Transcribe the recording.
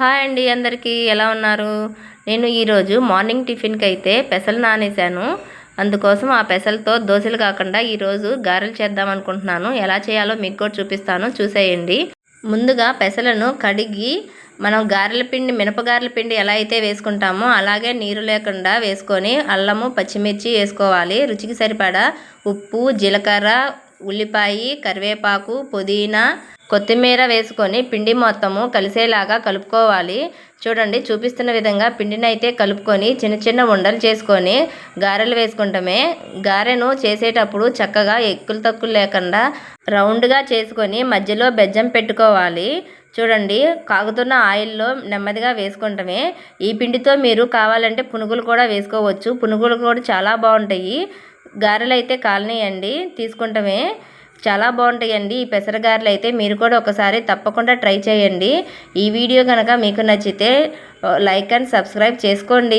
Hi అండి, అందరికీ ఎలా ఉన్నారు? నేను ఈరోజు మార్నింగ్ టిఫిన్కి అయితే పెసలు నానేసాను. అందుకోసం ఆ పెసలతో దోశలు కాకుండా ఈరోజు గారెలు చేద్దాం అనుకుంటున్నాను. ఎలా చేయాలో మీకు కూడా చూపిస్తాను, చూసేయండి. ముందుగా పెసలను కడిగి మనం గారెల పిండి, మినపగారెల పిండి ఎలా అయితే వేసుకుంటామో అలాగే నీరు లేకుండా వేసుకొని అల్లము, పచ్చిమిర్చి వేసుకోవాలి. రుచికి సరిపడా ఉప్పు, జీలకర్ర, ఉల్లిపాయ, కరివేపాకు, పుదీనా, కొత్తిమీర వేసుకొని పిండి మొత్తము కలిసేలాగా కలుపుకోవాలి. చూడండి, చూపిస్తున్న విధంగా పిండిని అయితే కలుపుకొని చిన్న చిన్న ఉండలు చేసుకొని గారెలు వేసుకుంటామే. గారెను చేసేటప్పుడు చక్కగా ఎక్కులు తక్కులు లేకుండా రౌండ్గా చేసుకొని మధ్యలో బెజ్జం పెట్టుకోవాలి. చూడండి, కాగుతున్న ఆయిల్లో నెమ్మదిగా వేసుకుంటామే. ఈ పిండితో మీరు కావాలంటే పునుగులు కూడా వేసుకోవచ్చు. పునుగులు కూడా చాలా బాగుంటాయి. గారెలు అయితే కాలనీయండి, తీసుకుంటామే. చాలా బాగుంటాయండి ఈ పెసరగారెలు అయితే. మీరు కూడా ఒకసారి తప్పకుండా ట్రై చేయండి. ఈ వీడియో కనుక మీకు నచ్చితే లైక్ అండ్ సబ్స్క్రైబ్ చేసుకోండి.